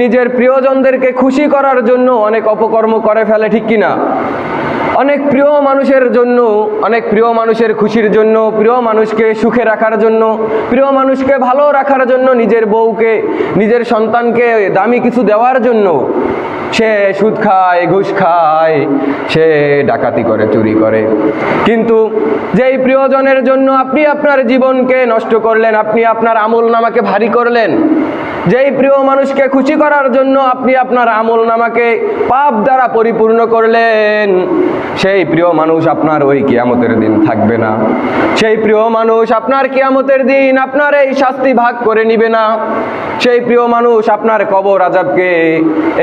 নিজের প্রিয়জনদেরকে খুশি করার জন্য অনেক অপকর্ম করে ফেলে, ঠিক কিনা? অনেক প্রিয় মানুষের জন্য, অনেক প্রিয় মানুষের খুশির জন্য, প্রিয় মানুষকে সুখে রাখার জন্য, প্রিয় মানুষকে ভালো রাখার জন্য, নিজের বউকে, নিজের সন্তানকে দামি কিছু দেওয়ার জন্য সে সুদ খায়, ঘুষ খায়, সে ডাকাতি করে, চুরি করে। কিন্তু যেই প্রিয়জনের জন্য আপনি আপনার জীবনকে নষ্ট করলেন, আপনি আপনার আমলনামাকে ভারী করলেন, যেই প্রিয় মানুষকে খুশি করার জন্য আপনি আপনার আমলনামাকে পাপ দ্বারা পরিপূর্ণ করলেন, সেই প্রিয় মানুষ আপনার ওই কিয়ামতের দিন থাকবে না। সেই প্রিয় মানুষ আপনার কিয়ামতের দিন আপনার এই শাস্তি ভাগ করে নিবে না। সেই প্রিয় মানুষ আপনার কবর আযাবকে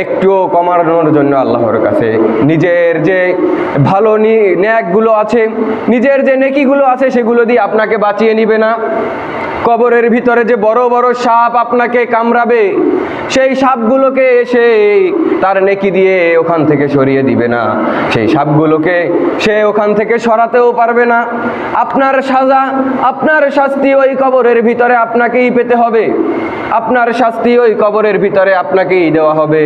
একটুও কমানোর জন্য আল্লাহর কাছে নিজের যে ভালো নেকগুলো আছে, নিজের যে নেকিগুলো আছে, সেগুলো দিয়ে আপনাকে বাঁচিয়ে নিবে না। কবরের ভিতরে যে বড় বড় সাপ আপনাকে কামড়াবে, সেই সাপগুলোকে এসে তার নেকি দিয়ে ওখান থেকে সরিয়ে দিবে না। সেই সাপগুলোকে সে ওখান থেকে সরাতেও পারবে না। আপনার সাজা, আপনার শাস্তি ওই কবরের ভিতরে আপনাকেই পেতে হবে। আপনার শাস্তি ওই কবরের ভিতরে আপনাকেই দেওয়া হবে।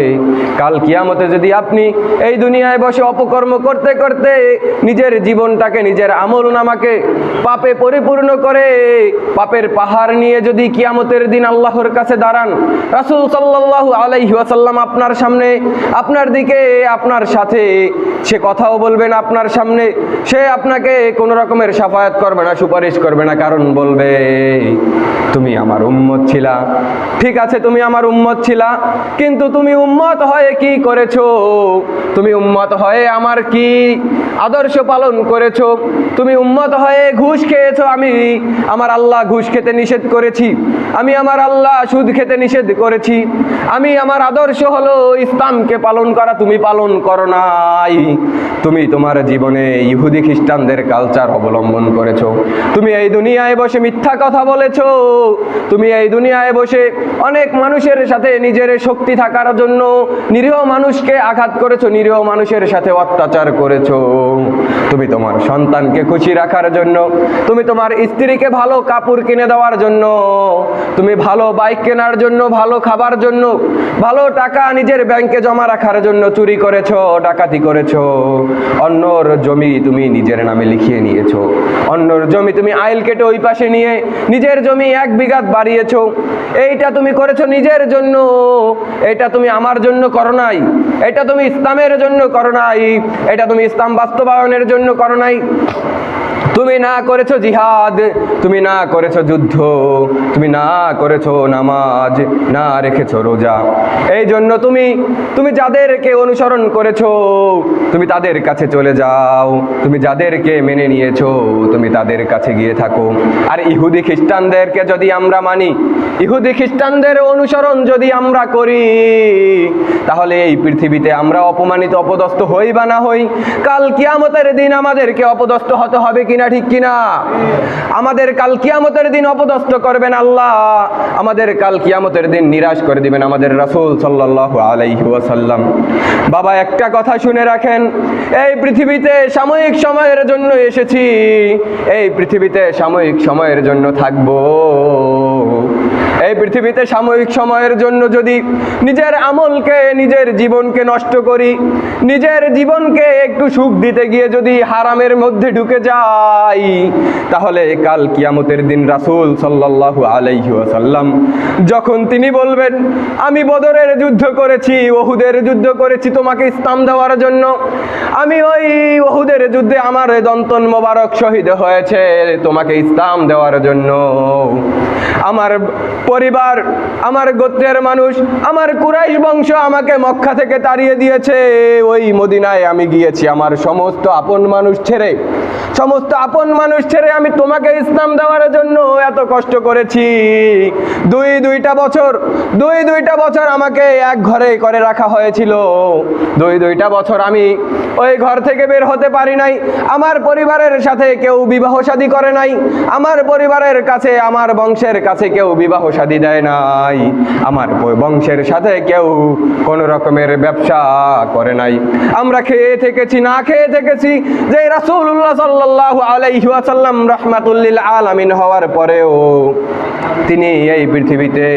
কাল কিয়ামতে যদি আপনি এই দুনিয়ায় বসে অপকর্ম করতে করতে নিজের জীবনটাকে, নিজের আমলনামাকে পাপে পরিপূর্ণ করে পাপের পাহাড় নিয়ে যদি কিয়ামতের দিন আল্লাহর কাছে দাঁড়ান, রাসূল সাল্লাল্লাহু আলাইহি ওয়াসাল্লাম আপনার সামনে, আপনার দিকে, আপনার সাথে সে কথাও বলবে না আপনার সামনে, সে আপনাকে কোনো রকমের শাফায়াত করবে না, সুপারিশ করবে না। কারণ বলবে, তুমি আমার উম্মত ছিলা, ঠিক আছে, তুমি আমার উম্মত ছিলা, কিন্তু তুমি উম্মত হয়ে কি করেছো? তুমি উম্মত হয়ে আমার কি আদর্শ পালন করেছো? তুমি উম্মত হয়ে ঘুষ খেয়েছো। আমি আমার আল্লাহ ঘুষ খেতে নিষেধ করেছি, আমি আমার আল্লাহ সুদ খেতে নিষেধ করেছি, আমি আমার আদর্শ হলো ইসলামকে পালন করা, তুমি পালন করো নাই। তুমি তোমার জীবনে ইহুদি খ্রিস্টানদের কালচার অবলম্বন করেছো। তুমি এই দুনিয়ায় বসে মিথ্যা কথা বলেছো। তুমি এই দুনিয়ায় বসে অনেক মানুষের সাথে নিজের শক্তি থাকার জন্য নিরীহ মানুষকে আঘাত করেছো, নিরীহ মানুষের সাথে অত্যাচার করেছো। তুমি তোমার সন্তানকে খুশি রাখার জন্য, তুমি তোমার স্ত্রীকে ভালো কাপড় কিনে দেওয়ার জন্য, তুমি ভালো বাইক কেনার জন্য, ভালো খাবার জন্য, ভালো টাকা নিজের ব্যাংকে জমা রাখার জন্য চুরি করেছো, ডাকাতি করেছো। অন্যর জমি তুমি নিজের নামে লিখিয়ে নিয়েছো। অন্যর জমি তুমি আইল কেটে ওই পাশে নিয়ে নিজের জমি 1 বিঘা বাড়িয়েছো। এইটা তুমি করেছো নিজের জন্য। এটা তুমি আমার জন্য করো নাই, এটা তুমি ইসলামের জন্য করো নাই, এটা তুমি ইসলাম বাস্তবায়নের জন্য করো নাই। তুমি না করেছো জিহাদ, তুমি না করেছো যুদ্ধ, তুমি না করেছো নামাজ, না রেখেছো রোজা। এই জন্য তুমি যাদেরকে অনুসরণ করেছো, তুমি তাদের কাছে চলে যাও। তুমি যাদেরকে মেনে নিয়েছো, তুমি তাদের কাছে গিয়ে থাকো। আর ইহুদি খ্রিস্টানদেরকে যদি আমরা মানি, ইহুদি খ্রিস্টানদের অনুসরণ যদি আমরা করি, তাহলে এই পৃথিবীতে আমরা অপমানিত, অপদস্থ হই বা না হই, কাল কিয়ামতের দিন আমাদেরকে অপদস্থ হতে হবে কিনা, ঠিক কিনা? আমাদের কাল কিয়ামতের দিন অপদস্থ করবেন আল্লাহ, আমাদের কাল কিয়ামতের দিন নিরাশ করে দিবেন আমাদের রাসূল সাল্লাল্লাহু আলাইহি ওয়াসাল্লাম। বাবা, একটা কথা শুনে রাখেন, এই পৃথিবীতে সাময়িক সময়ের জন্য এসেছি, এই পৃথিবীতে সাময়িক সময়ের জন্য থাকবো। এই পৃথিবীতে সাময়িক সময়ের জন্য যদি নিজের আমলকে, নিজের জীবনকে নষ্ট করি, নিজের জীবনকে একটু সুখ দিতে গিয়ে যদি হারামের মধ্যে ঢুকে যাই, তাহলে কাল কিয়ামতের দিন রাসূল সাল্লাল্লাহু আলাইহি ওয়াসাল্লাম যখন তিনি বলবেন, আমি বদরের যুদ্ধ করেছি, উহুদের যুদ্ধ করেছি তোমাকে ইসলাম দেওয়ার জন্য, আমি ওই উহুদের যুদ্ধে আমার দন্তন মোবারক শহীদ হয়েছে তোমাকে ইসলাম দেওয়ার জন্য, আমার পরিবার, আমার গোত্রের মানুষ, আমার কুরাইশ বংশ আমাকে মক্কা থেকে তাড়িয়ে দিয়েছে, ওই মদিনায় আমি গিয়েছি আমার সমস্ত আপন মানুষ ছেড়ে, সমস্ত আপন মানুষ ছেড়ে আমি তোমাকে ইসলাম দেওয়ার জন্য এত কষ্ট করেছি। দুইটা বছর আমাকে এক ঘরে করে রাখা হয়েছিল। দুইটা বছর আমি ওই ঘর থেকে বের হতে পারি নাই। আমার পরিবারের সাথে কেউ বিবাহ শাদী করে নাই। আমার পরিবারের কাছে, আমার বংশের কাছে কেউ বিবাহ শাদী শাদী দেয় নাই, আমার বংশের সাথে কেউ কোনো রকমের ব্যবসা করে নাই। আমরা খেয়ে থেকেছি, না খেয়ে থেকেছি, যে রাসূলুল্লাহ সাল্লাল্লাহু আলাইহি ওয়াসাল্লাম রাহমাতুল লিল আলামিন হওয়ার পরেও তিনি এই পৃথিবীতে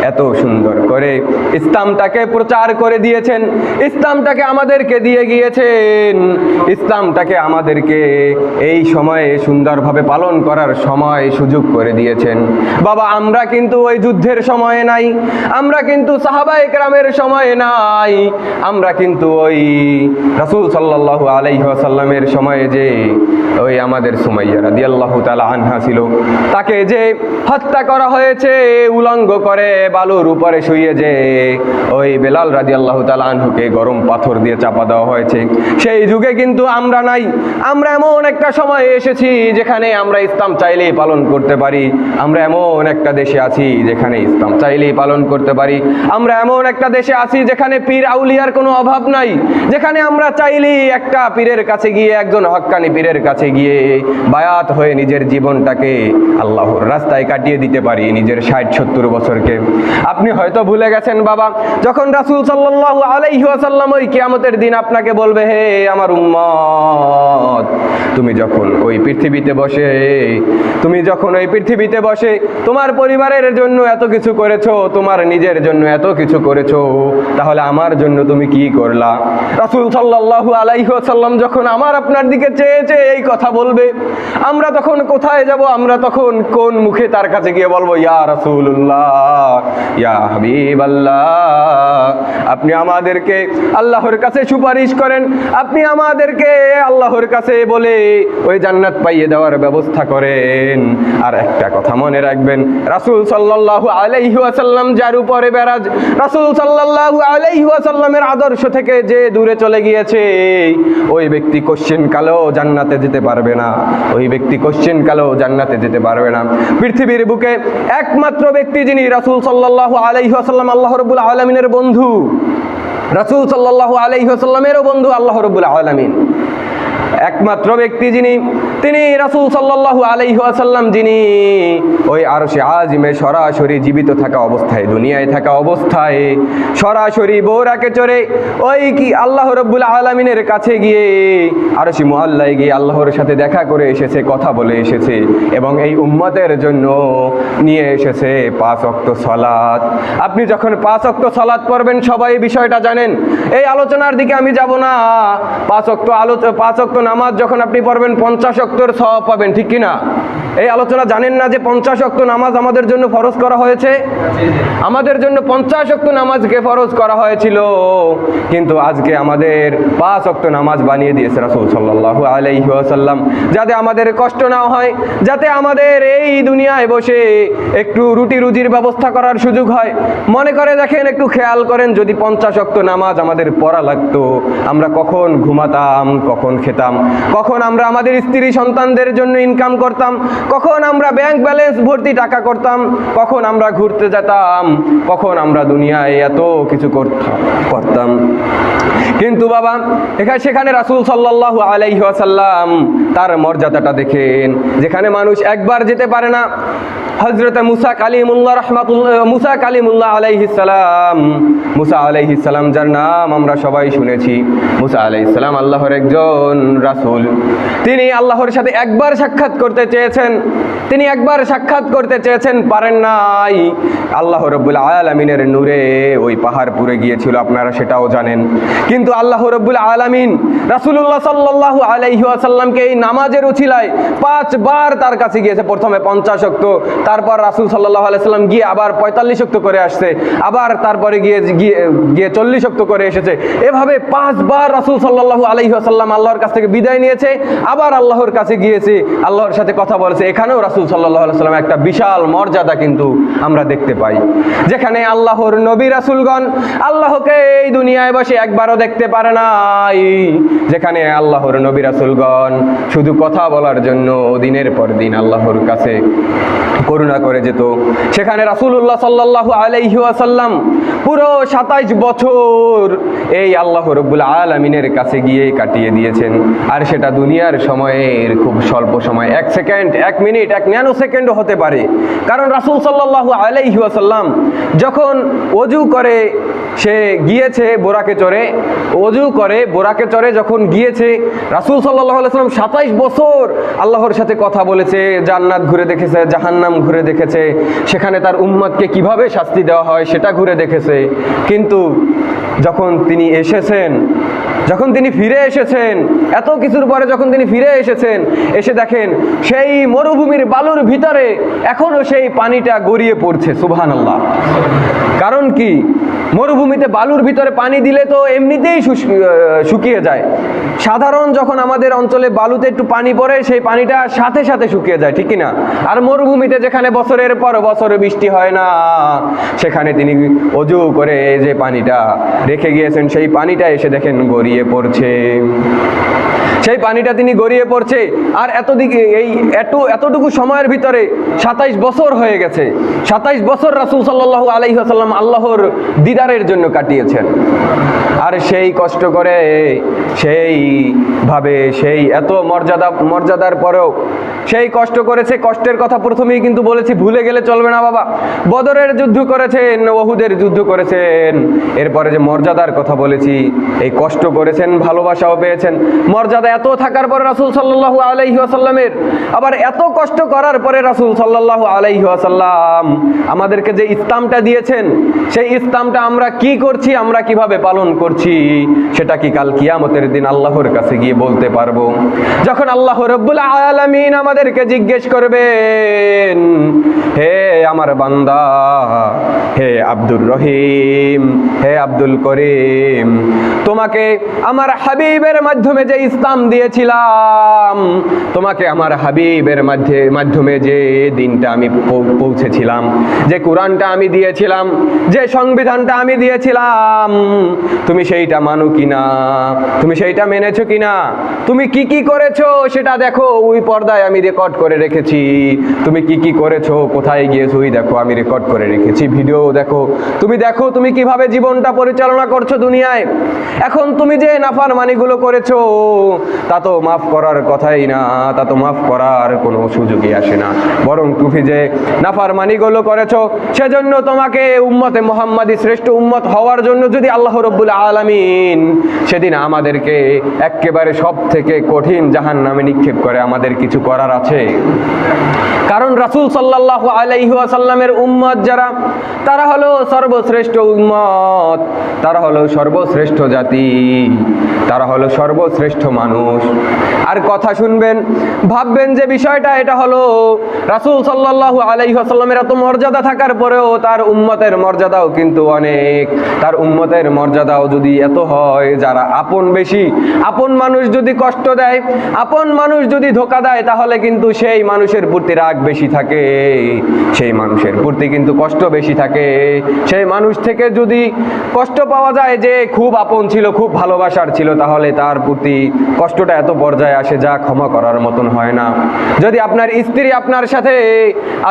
এত সুন্দর করে ইসলামটাকে প্রচার করে দিয়েছেন, ইসলামটাকে আমাদেরকে দিয়ে গিয়েছেন, ইসলামটাকে আমাদেরকে এই সময়ে সুন্দরভাবে পালন করার সময় সুযোগ করে দিয়েছেন। বাবা, আমরা কিন্তু ওই যুদ্ধের সময়ে নাই, আমরা কিন্তু সাহাবায়ে কেরামের সময়ে নাই, আমরা কিন্তু ওই রাসূল সাল্লাল্লাহু আলাইহি ওয়াসাল্লামের সময়ে যে ওই আমাদের সুমাইয়া রাদিয়াল্লাহু তাআলা আনহা ছিল, তাকে যে হত্যা করা হয়েছে উলঙ্গ করে বালুর উপরে শুইয়ে, যে ওই বেলাল রাদিয়াল্লাহু তাআলা আনহুকে গরম পাথর দিয়ে চাপা দেওয়া হয়েছে, সেই যুগে কিন্তু আমরা নাই। আমরা এমন একটা সময়ে এসেছি যেখানে আমরা ইসলাম চাইলেই পালন করতে পারি, আমরা এমন একটা দেশে আছি যেখানে ইসলাম চাইলেই পালন করতে পারি, আমরা এমন একটা দেশে আছি যেখানে পীর আউলিয়ার কোনো অভাব নাই, যেখানে আমরা চাইলেই একটা পীরের কাছে গিয়ে, একজন হক্কানি পীরের কাছে গিয়ে বায়াত হয়ে নিজের জীবনটাকে আল্লাহর রাস্তায় কাটিয়ে দিতে পারি, নিজের 60-70 বছরকে। আপনি হয়তো ভুলে গেছেন বাবা, যখন রাসূল সাল্লাল্লাহু আলাইহি ওয়াসাল্লাম ওই কিয়ামতের দিন আপনাকে বলবে, হে আমার উম্মত, তুমি যখন ওই পৃথিবীতে বসে তোমার পরিবারের জন্য এত কিছু করেছো, তোমার নিজের জন্য এত কিছু করেছো, তাহলে আমার জন্য তুমি কি করলা? রাসূল সাল্লাল্লাহু আলাইহি ওয়াসাল্লাম যখন আমার আপনার দিকে চেয়ে চেয়ে এই কথা বলবে, আমরা তখন কোথায় যাব? আমরা তখন কোন মুখে তার কাছে গিয়ে বলবো, ইয়া রাসূলুল্লাহ, ইয়া হাবিবাল্লাহ, আপনি আমাদেরকে আল্লাহর কাছে সুপারিশ করেন, আপনি আমাদেরকে আল্লাহর কাছে বলে ওই জান্নাত পাইয়ে দেওয়ার ব্যবস্থা করেন। আর একটা কথা মনে রাখবেন, রাসূল সাল্লাল্লাহু আলাইহি ওয়াসাল্লাম যার উপরে বেরাজ, রাসূল সাল্লাল্লাহু আলাইহি ওয়াসাল্লামের আদর্শ থেকে যে দূরে চলে গিয়েছে, ওই ব্যক্তি কোশ্চেন কালেও জান্নাতে যেতে পারবে না, ওই ব্যক্তি কোশ্চেন কালেও জান্নাতে যেতে পারবে না। পৃথিবীর বুকে একমাত্র ব্যক্তি যিনি রাসূল সাল্লাল্লাহু আলাইহি ওয়াসাল্লাম আল্লাহ রাব্বুল আলামিনের বন্ধু, রাসূল সাল্লাল্লাহু আলাইহি ওয়াসাল্লামেরও বন্ধু আল্লাহ রাব্বুল আলামিন, একমাত্র ব্যক্তি যিনি, তিনি রাসূল সাল্লাল্লাহু আলাইহি ওয়াসাল্লাম, যিনি ওই আরশে আজিমে সরাসরি জীবিত থাকা অবস্থায়, দুনিয়ায় থাকা অবস্থায় সরাসরি বোরাকে চড়ে ওই কি আল্লাহ রাব্বুল আলামিনের কাছে গিয়ে আরশে মুআল্লায় গিয়ে আল্লাহর সাথে দেখা করে এসেছে, কথা বলে এসেছে, এবং এই উম্মতের জন্য নিয়ে এসেছে 5 ওয়াক্ত সালাত। আপনি যখন 5 ওয়াক্ত সালাত পড়বেন, সবাই বিষয়টা জানেন, এই আলোচনার দিকে আমি যাব না। 5 ওয়াক্ত নামাজ যখন আপনি পড়বেন 50 ওয়াক্তের সওয়াব পাবেন, ঠিক কি না? এই আলোচনা জানেন না যে 50 ওয়াক্ত নামাজ আমাদের জন্য ফরজ করা হয়েছে? আমাদের জন্য 50 ওয়াক্ত নামাজকে ফরজ করা হয়েছিল, কিন্তু আজকে আমাদের 5 ওয়াক্ত নামাজ বানিয়ে দিয়েছে রাসূল সাল্লাল্লাহু আলাইহি ওয়াসাল্লাম, যাতে আমাদের কষ্ট না হয়, যাতে আমাদের এই দুনিয়ায় বসে একটু রুটি রুজির ব্যবস্থা করার সুযোগ হয়। মনে করে দেখেন, একটু খেয়াল করেন, যদি 50 ওয়াক্ত নামাজ আমাদের পড়া লাগতো, আমরা কখন ঘুমাতাম, কখন খেতাম, কখন আমরা আমাদের স্ত্রী সন্তানদের জন্য ইনকাম করতাম, কখন আমরা ব্যাংক ব্যালেন্স ভর্তি টাকা করতাম, কখন আমরা ঘুরতে যেতাম, কখন আমরা দুনিয়ায় এত কিছু করতাম। কিন্তু বাবা, সেখানে রাসূল সাল্লাল্লাহু আলাইহি ওয়াসাল্লাম তার মর্যাদাটা দেখেন, যেখানে মানুষ একবার যেতে পারে না। হযরত মুসা কালিমুল্লাহ আলাইহিস সালাম, যার নাম আমরা সবাই শুনেছি। মুসা আলাইহিস সালাম আল্লাহর একজন রাসূল, তিনি আল্লাহর সাথে একবার সাক্ষাৎ করতে চেয়েছেন, পারেন নাই। আল্লাহ রাব্বুল আলামিনের নূরে ওই পাহাড় পুড়ে গিয়েছিল, আপনারা সেটাও জানেন। কিন্তু আল্লাহ রাব্বুল আলামিন রাসূলুল্লাহ সাল্লাল্লাহু আলাইহি ওয়াসাল্লামকে এই নামাজের উছিলায় 5 বার তার কাছে গিয়েছে। প্রথমে 50 ওয়াক্ত, তারপর রাসূল সাল্লাল্লাহু আলাইহি ওয়াসাল্লাম গিয়ে আবার 45 ওয়াক্ত করে আসছে, আবার তারপরে গিয়ে 40 ওয়াক্ত করে এসেছে। এভাবে 5 বার রাসূল সাল্লাল্লাহু আলাইহি ওয়াসাল্লাম আল্লাহর কাছ থেকে বিদায় নিয়েছে, আবার আল্লাহর কাছে গিয়েছে, আল্লাহর সাথে কথা বলেছে। এখানেও রাসূল সাল্লাল্লাহু আলাইহি ওয়াসাল্লাম একটা বিশাল মর্যাদা কিন্তু আমরা দেখতে পাই, যেখানে আল্লাহর নবী রাসূলগণ আল্লাহকে এই দুনিয়ায় বসে একবারও দেখতে পারে নাই, যেখানে আল্লাহর নবী রাসূলগণ শুধু কথা বলার জন্য দিনের পর দিন আল্লাহর কাছে করুণা করে যেত, সেখানে রাসূলুল্লাহ সাল্লাল্লাহু আলাইহি ওয়াসাল্লাম পুরো 27 বছর এই আল্লাহ রাব্বুল আলামিনের কাছে গিয়ে কাটিয়ে দিয়েছেন। আর সেটা দুনিয়ার সময়ে সময়ের খুব স্বল্প সময়, 1 সেকেন্ড, 1 মিনিট, 1 ন্যানো সেকেন্ডও হতে পারে। কারণ রাসূল সাল্লাল্লাহু আলাইহি ওয়াসাল্লাম যখন অজু করে সে গিয়েছে বোরাকে চড়ে, অজু করে বোরাকে চড়ে যখন গিয়েছে, রাসূল সাল্লাল্লাহু আলাইহি ওয়াসাল্লাম 27 বছর আল্লাহর সাথে কথা বলেছে, জান্নাত ঘুরে দেখেছে, জাহান্নাম ঘুরে দেখেছে, সেখানে তার উম্মতকে কিভাবে শাস্তি দেওয়া হয় সেটা ঘুরে দেখেছে। কিন্তু যখন তিনি এসেছেন, যখন তিনি ফিরে এসেছেন, এত কিছুর পরে যখন তিনি ফিরে এসেছেন, এসে দেখেন সেই মরুভূমির বালুর ভিতরে এখনো সেই পানিটা গড়িয়ে পড়ছে। সুবহানাল্লাহ। কারণ কি, মরুভূমিতে বালুর ভিতরে পানি দিলে তো এমনিতেই শুকিয়ে যায়। সাধারণ যখন আমাদের অঞ্চলে বালুতে একটু পানি পড়ে, সেই পানিটা সাথে সাথে শুকিয়ে যায়, ঠিক কিনা? আর মরুভূমিতে যেখানে বছরের পর বছর বৃষ্টি হয় না, সেখানে তিনি অজু করে যে পানিটা রেখে গিয়েছেন, সেই পানিটা এসে দেখেন গড়িয়ে পড়ছে। সেই পানিটা তিনি গড়িয়ে পড়ছে। আর এতটুকু সময়ের ভিতরে 27 বছর হয়ে গেছে। 27 বছর রাসূল সাল্লাল্লাহু আলাইহি ওয়াসাল্লাম আল্লাহর দিদারের জন্য কাটিয়েছেন। আর সেই কষ্ট করে, সেইভাবে, সেই এত মর্যাদার পরেও সেই কষ্ট করেছে। কষ্টের কথা প্রথমেই কিন্তু বলেছি, ভুলে গেলে চলবে না বাবা। বদরের যুদ্ধ করেছেন, ওহুদের যুদ্ধ করেছেন, এরপরে যে মর্যাদার কথা বলেছি, এই কষ্ট করেছেন, ভালোবাসাও পেয়েছেন। মর্যাদা এত থাকার পরে রাসূল সাল্লাল্লাহু আলাইহি ওয়াসাল্লামের, আবার এত কষ্ট করার পরে রাসূল সাল্লাল্লাহু আলাইহি ওয়াসাল্লাম আমাদেরকে যে ইসলামটা দিয়েছেন, সেই ইসলামটা আমরা কি করছি, আমরা কিভাবে পালন করছি, সেটা কি কাল কিয়ামতের দিন আল্লাহর কাছে গিয়ে বলতে পারবো। যখন আল্লাহ রাব্বুল আলামিন আমাদেরকে জিজ্ঞেস করবেন, হে আমার বান্দা, হে আব্দুর রহিম, হে আব্দুল করিম, তোমাকে আমার হাবিবের মাধ্যমে যে ইসলাম দিয়েছিলাম, তোমাকে আমার হাবিবের মাধ্যমে যে দিনটা আমি পৌঁছেছিলাম, যে কোরআনটা আমি দিয়েছিলাম, যে সংবিধানটা আমি দিয়েছিলাম, তুমি সেইটা মানো কিনা, তুমি সেইটা মেনেছো কিনা, তুমি কি কি করেছো সেটা দেখো, ওই পর্দায় আমি রেকর্ড করে রেখেছি। তুমি কি কি করেছো, কোথায় গিয়েছো, ওই দেখো আমি রেকর্ড করে রেখেছি, ভিডিও দেখো, তুমি কিভাবে জীবনটা পরিচালনা করছো দুনিয়ায়। এখন তুমি যে নাফরমানিগুলো করেছো, তা তো মাফ করার কথাই না, তা তো মাফ করার কোনো সুযোগই আসে না। বরং তুমি যে নাফরমানিগুলো করেছো, সেজন্য তোমাকে উম্মতে মুহাম্মাদি শ্রেষ্ঠ উম্মত হওয়ার জন্য যদি আল্লাহ রাব্বুল আলামিন সেদিন আমাদেরকে একেবারে সব থেকে কঠিন জাহান্নামে নিক্ষেপ করে, আমাদের কিছু করার আছে? কারণ রাসূল সাল্লাল্লাহু আলাইহি ওয়াসাল্লামের উম্মত যারা, তারা হলো সর্বশ্রেষ্ঠ উম্মত, তারা হলো সর্বশ্রেষ্ঠ জাতি, তারা হলো সর্বশ্রেষ্ঠ মানুষ। আর কথা শুনবেন, ভাববেন যে বিষয়টা এটা হলো রাসূল সাল্লাল্লাহু আলাইহি ওয়াসাল্লামের এত মর্যাদা থাকার পরেও তার উম্মতের মর্যাদাও কিন্তু অনেক। তার উম্মতের মর্যাদাও যদি এত হয়, যারা আপন বেশি, আপন মানুষ যদি কষ্ট দেয়, আপন মানুষ যদি ধোঁকা দেয়, তাহলে কিন্তু সেই মানুষের প্রতি রাগ বেশি থাকে, সেই মানুষের প্রতি কিন্তু কষ্ট বেশি থাকে। সেই মানুষ থেকে যদি কষ্ট পাওয়া যায় যে খুব আপন ছিল, খুব ভালোবাসার ছিল, তাহলে তার প্রতি কষ্টটা এত পর্যায়ে আসে যা ক্ষমা করার মতন হয় না। যদি আপনার স্ত্রী আপনার সাথে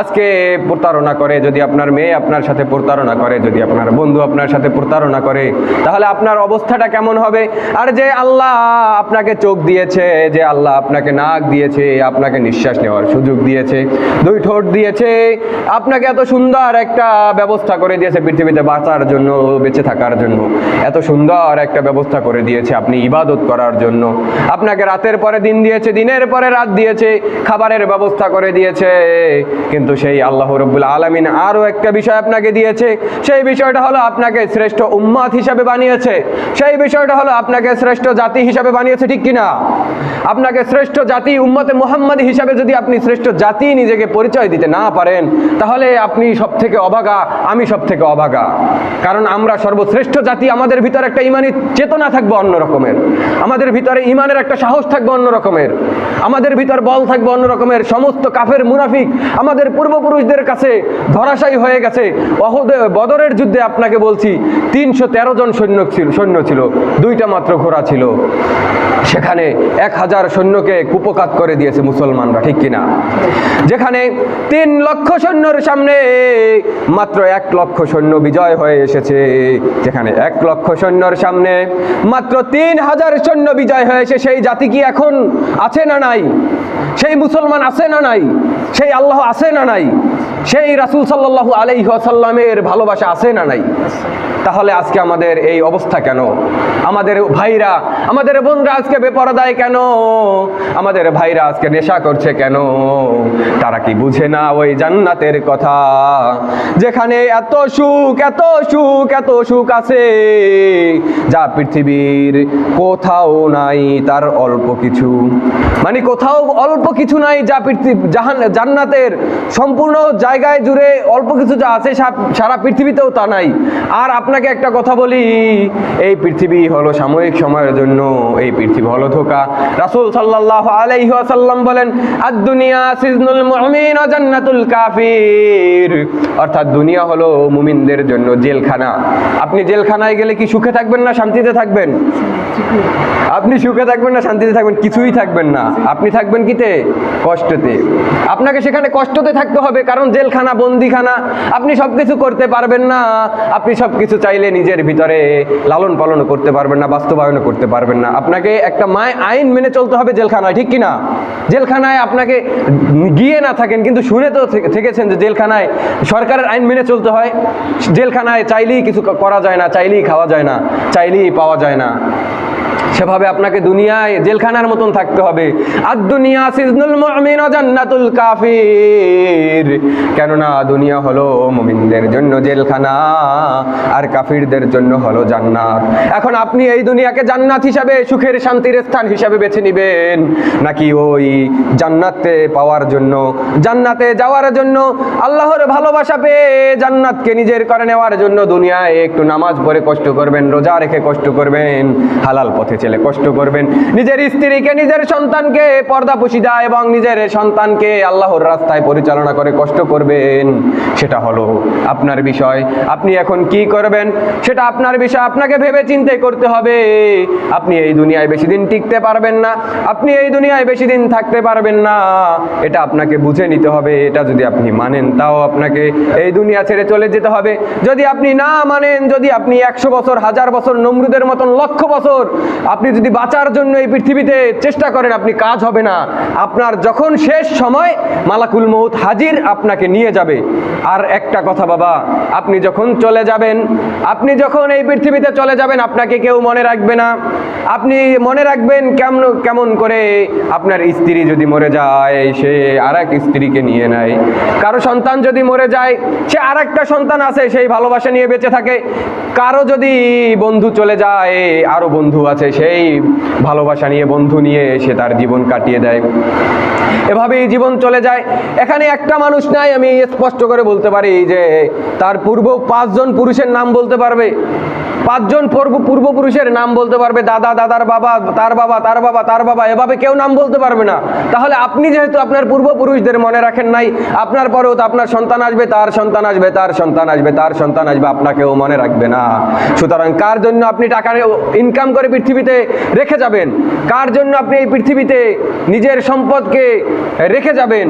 আজকে প্রতারণা করে, যদি আপনার মেয়ে আপনার সাথে প্রতারণা করে, যদি আপনার বন্ধু আপনার সাথে প্রতারণা করে, তাহলে আপনার অবস্থাটা কেমন হবে? আর যে আল্লাহ আপনাকে চোখ দিয়েছে, যে আল্লাহ আপনাকে নাক দিয়েছে, আপনাকে নিঃশ্বাস নেওয়ার সুযোগ দিয়েছে, 2 ঠোঁট দিয়েছে, আপনাকে এত সুন্দর একটা ব্যবস্থা করে দিয়েছে পৃথিবীতে বাঁচার জন্য, বেঁচে থাকার জন্য, এত সুন্দর একটা ব্যবস্থা করে দিয়েছে আপনি ইবাদত করার জন্য, আপনাকে রাতের পরে দিন দিয়েছে, দিনের পরে রাত দিয়েছে, খাবারের ব্যবস্থা করে দিয়েছে। কিন্তু সেই আল্লাহ রাব্বুল আলামিন আরো একটা বিষয় আপনাকে দিয়েছে, সেই বিষয়টা হলো আপনাকে শ্রেষ্ঠ উম্মত হিসাবে বানিয়েছে, সেই বিষয়টা হলো আপনাকে শ্রেষ্ঠ জাতি হিসাবে বানিয়েছে, ঠিক কিনা? আপনাকে শ্রেষ্ঠ জাতি, উম্মতে মুহাম্মাদি হিসাবে যদি আপনি শ্রেষ্ঠ জাতি নিজেকে পরিচয় দিতে না পারেন, তাহলে আপনি সব থেকে অভাগা, আমি সব থেকে অভাগা। কারণ আমরা সর্বশ্রেষ্ঠ জাতি, আমাদের ভিতরে একটা ইমানি চেতনা থাকবে অন্য রকমের, আমাদের ভিতরে ইমানের একটা সাহস থাকবে অন্য রকমের, আমাদের ভিতর বল থাকবে অন্য রকমের। সমস্ত কাফের মুনাফিক আমাদের পূর্বপুরুষদের কাছে ধরাশায়ী হয়ে গেছে। বদরের যুদ্ধে আপনাকে বলছি 313 জন সৈন্য ছিল, 2টা মাত্র ঘোড়া ছিল, সেখানে 1000 সৈন্যকে কুপকাত করে দিয়েছে মুসলমানরা, ঠিক কিনা? যেখানে 3 লক্ষ সৈন্যর সামনে মাত্র 1 লক্ষ সৈন্য বিজয় হয়ে এসেছে, যেখানে 1 লক্ষ সৈন্যর সামনে মাত্র 3000 সৈন্য বিজয় হয়েছে, সেই জাতি কি এখন আছে না নাই? নাই? সেই মুসলমান আছে না নাই? সেই আল্লাহ আছে না নাই? সেই রাসূল সাল্লাল্লাহু আলাইহি ওয়াসাল্লামের ভালোবাসা আছে না নাই? তাহলে আজকে আমাদের এই অবস্থা কেন? আমাদের ভাইরা, আমাদের বোনরা আজকে বেপরদায় কেন? আমাদের ভাইরা আজকে নেশা করছে কেন? তারা কি বুঝে না ওই জান্নাতের কথা, যেখানে এত সুখ, এত সুখ, এত সুখ আছে যা পৃথিবীর কোথাও নাই, তার অল্প কিছু, মানে কোথাও অল্প কিছু নাই যা জান্নাতের সম্পূর্ণ জায়গায় জুড়ে অল্প কিছু যা আছে সারা পৃথিবীতেও তা নাই। আর আপনাকে একটা কথা বলি, এই পৃথিবী হলো সাময়িক সময়ের জন্য, এই পৃথিবী হলো ধোঁকা। রাসূল সাল্লাল্লাহু আলাইহি ওয়াসাল্লাম বলেন, আদ-দুনিয়া সিজনুল মুমিন ওয়া জান্নাতুল কাফির, অর্থাৎ দুনিয়া হলো মুমিনদের জন্য জেলখানা। আপনি জেলখানায় গেলে কি সুখে থাকবেন না শান্তিতে থাকবেন? আপনি সুখে থাকবেন না শান্তিতে থাকবেন? কিছুই থাকবেন না। আপনি থাকবেন কিতে? কষ্টতে। আপনাকে সেখানে কষ্টতে থাকতে হবে, কারণ জেলখানা, বন্দিখানা। আপনি সবকিছু করতে পারবেন না, আপনি সবকিছু চাইলে নিজের ভিতরে লালন পালন করতে পারবেন না, বাস্তবায়ন করতে পারবেন না। আপনাকে একটা আইন মেনে চলতে হবে জেলখানায়, ঠিক কিনা? জেলখানায় আপনাকে গিয়ে না থাকেন, কিন্তু শুনে তো থেকেছেন যে জেলখানায় সরকারের আইন মেনে চলতে হয়। জেলখানায় চাইলেই কিছু করা যায় না, চাইলেই খাওয়া যায় না, চাইলেই পাওয়া যায় না। সেভাবে আপনাকে দুনিয়ায় জেলখানার মতন থাকতে হবে। আদ-দুনিয়া সিজনুল মুমিন ওয়া জান্নাতুল কাফির, কেননা দুনিয়া হলো মুমিনদের জন্য জেলখানা আর কাফিরদের জন্য হলো জান্নাত। এখন আপনি এই দুনিয়াকে জান্নাত হিসাবে, সুখের শান্তির স্থান হিসাবে বেছে নেবেন, নাকি ওই জান্নাতে পাওয়ার জন্য, জান্নাতে যাওয়ার জন্য, আল্লাহর ভালোবাসা পেয়ে জান্নাতকে নিজের করে নেওয়ার জন্য দুনিয়ায় একটু নামাজ পড়ে কষ্ট করবেন, রোজা রেখে কষ্ট করবেন, হালাল পথে চলে কষ্ট করবেন, নিজের স্ত্রীকে, নিজের সন্তানকে পর্দা পুশিদা এবং নিজের সন্তানকে আল্লাহর রাস্তায় পরিচালনা করে কষ্ট করবেন, সেটা হলো আপনার বিষয়। আপনি এখন কি করবেন সেটা আপনার বিষয়, আপনাকে ভেবে চিন্তে করতে হবে। আপনি এই দুনিয়ায় বেশি দিন টিকতে পারবেন না, আপনি এই দুনিয়ায় বেশি দিন থাকতে পারবেন না, এটা আপনাকে বুঝে নিতে হবে। এটা যদি আপনি মানেন, তাও আপনাকে এই দুনিয়া ছেড়ে চলে যেতে হবে। যদি আপনি না মানেন, যদি আপনি 100 বছর, 1000 বছর, নমরুদের মতন লক্ষ বছর আপনি যদি বাঁচার জন্য এই পৃথিবীতে চেষ্টা করেন, আপনি কাজ হবে না। আপনার যখন শেষ সময়, মালাকুল মউত হাজির, আপনাকে নিয়ে যাবে। আর একটা কথা বাবা, আপনি যখন চলে যাবেন, আপনি যখন এই পৃথিবীতে চলে যাবেন, আপনাকে কেউ মনে রাখবে না। আপনি মনে রাখবেন কেমন করে? আপনার স্ত্রী যদি মরে যায়, সে আর এক স্ত্রীকে নিয়ে নেয়। কারো সন্তান যদি মরে যায়, সে আর একটা সন্তান আছে, সেই ভালোবাসা নিয়ে বেঁচে থাকে। কারো যদি বন্ধু চলে যায়, আরো বন্ধু আছে, সেই ভালোবাসা নিয়ে, বন্ধু নিয়ে সে তার জীবন কাটিয়ে দেয়। এভাবেই জীবন চলে যায়। এখানে একটা মানুষ নাই, আমি স্পষ্ট করে বলতে পারি যে তার পূর্ব 5 জন পুরুষের নাম বলতে পারবে, 5 জন পূর্বপুরুষের নাম বলতে পারবে, দাদা, দাদার বাবা, তার বাবা, তার বাবা, তার বাবা, এভাবে কেউ নাম বলতে পারবে না। তাহলে আপনি যেহেতু আপনার পূর্বপুরুষদের মনে রাখেন নাই, আপনার পরেও তো আপনার সন্তান আসবে, তার সন্তান আসবে, তার সন্তান আসবে, তার সন্তান আসবে, আপনাকেও মনে রাখবে না। সুতরাং কার জন্য আপনি টাকা ইনকাম করে পৃথিবীতে রেখে যাবেন, কার জন্য আপনি এই পৃথিবীতে নিজের সম্পদকে রেখে যাবেন,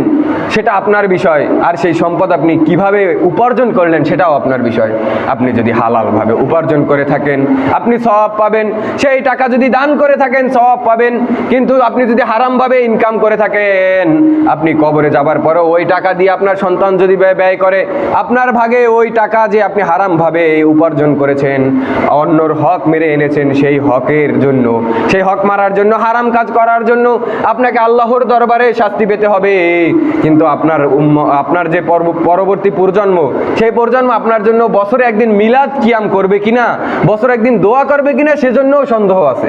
সেটা আপনার বিষয়। আর সেই সম্পদ আপনি কিভাবে উপার্জন করলেন, সেটাও আপনার বিষয়। আপনি যদি হালালভাবে উপার্জন করে থাকেন, আপনি সওয়াব পাবেন। সেই টাকা যদি দান করে থাকেন, সওয়াব পাবেন। কিন্তু আপনি যদি হারামভাবে ইনকাম করে থাকেন, আপনি কবরে যাবার পরেও ওই টাকা দিয়ে আপনার সন্তান যদি ব্যয় করে, আপনার ভাগে ওই টাকা যে আপনি হারামভাবে উপার্জন করেছেন, অন্যর হক মেরে এনেছেন, সেই হকের জন্য, সেই হক মারার জন্য, হারাম কাজ করার জন্য আপনাকে আল্লাহর দরবারে শাস্তি পেতে হবে। কিন্তু আপনার যে পরবর্তী প্রজন্ম, সেই প্রজন্ম আপনার জন্য বছরে একদিন মিলাদ কিয়াম করবে কিনা, বছরে একদিন দোয়া করবে কিনা, সেজন্যও সন্দেহ আছে।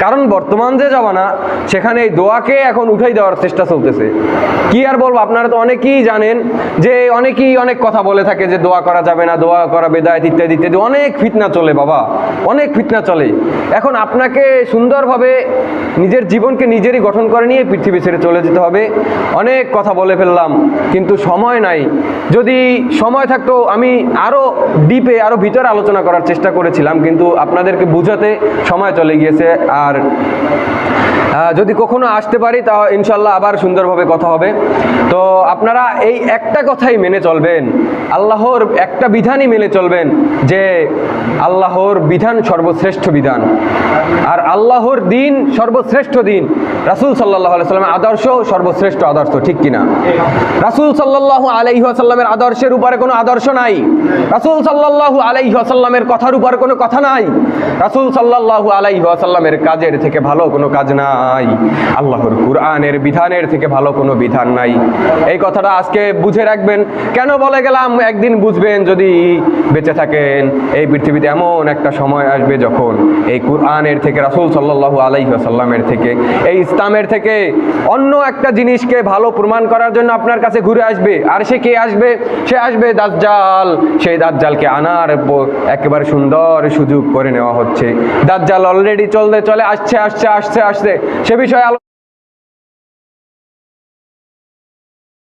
কারণ বর্তমান যে জামানা, সেখানে এই দোয়াকে এখন উঠাই দেওয়ার চেষ্টা চলতেছে। কি আর বলবো, আপনারা তো অনেকেই জানেন যে অনেকেই অনেক কথা বলে থাকে যে দোয়া করা যাবে না, দোয়া করা বেদায়েত, ইত্যাদি ইত্যাদি। অনেক ফিতনা চলে বাবা, অনেক ফিতনা চলে। এখন আপনাকে সুন্দরভাবে নিজের জীবনকে নিজেরই গঠন করে নিয়ে পৃথিবী ছেড়ে চলে যেতে হবে। অনেক কথা বলে ফেললাম, কিন্তু সময় নাই। যদি সময় থাকতো আমি আরো ডিপে, আরো ভিতরে আলোচনা করার চেষ্টা করেছিলাম, কিন্তু আপনাদেরকে বুঝাতে সময় চলে গিয়েছে। আর যদি কখনো আসতে পারি, তা ইনশাল্লাহ আবার সুন্দরভাবে কথা হবে। তো আপনারা এই একটা কথাই মেনে চলবেন, আল্লাহর একটা বিধানই মেনে চলবেন, যে আল্লাহর বিধান সর্বশ্রেষ্ঠ বিধান, আর আল্লাহর দিন সর্বশ্রেষ্ঠ দিন। রাসূল সাল্লাল্লাহু আলাইহি ওয়াসাল্লামের আদর্শ সর্বশ্রেষ্ঠ আদর্শ, ঠিক কিনা? রাসূল সাল্লাল্লাহু আলাইহি ওয়াসাল্লামের আদর্শের উপরে কোনো আদর্শ নাই, রাসূল সাল্লাল্লাহু আলাইহি ওয়াসাল্লামের কথার উপর কোনো কথা নাই, রাসূল সাল্লাল্লাহু আলাইহি ওয়াসাল্লামের কাজের থেকে ভালো কোনো কাজ নাই, আল্লাহর কুরআনের বিধানের থেকে ভালো কোনো বিধান নাই। এই কথাটা আজকে বুঝে রাখবেন। কেন বলে গেলাম? একদিন বুঝবেন যদি বেঁচে থাকেন। এই পৃথিবীতে এমন একটা সময় আসবে যখন এই কুরআনের থেকে, রাসূল সাল্লাল্লাহু আলাইহি ওয়াসাল্লামের থেকে, এই ইসলামের থেকে অন্য একটা জিনিসকে ভালো প্রমাণ করার জন্য আপনার কাছে ঘুরে আসবে। আর সে কে আসবে? সে আসবে দাজ্জাল। সেই দাজ্জালকে আনার একেবারে সুন্দর সুযোগ করে নেওয়া হচ্ছে। দাজ্জাল অলরেডি চলে আসছে সে বিষয়ে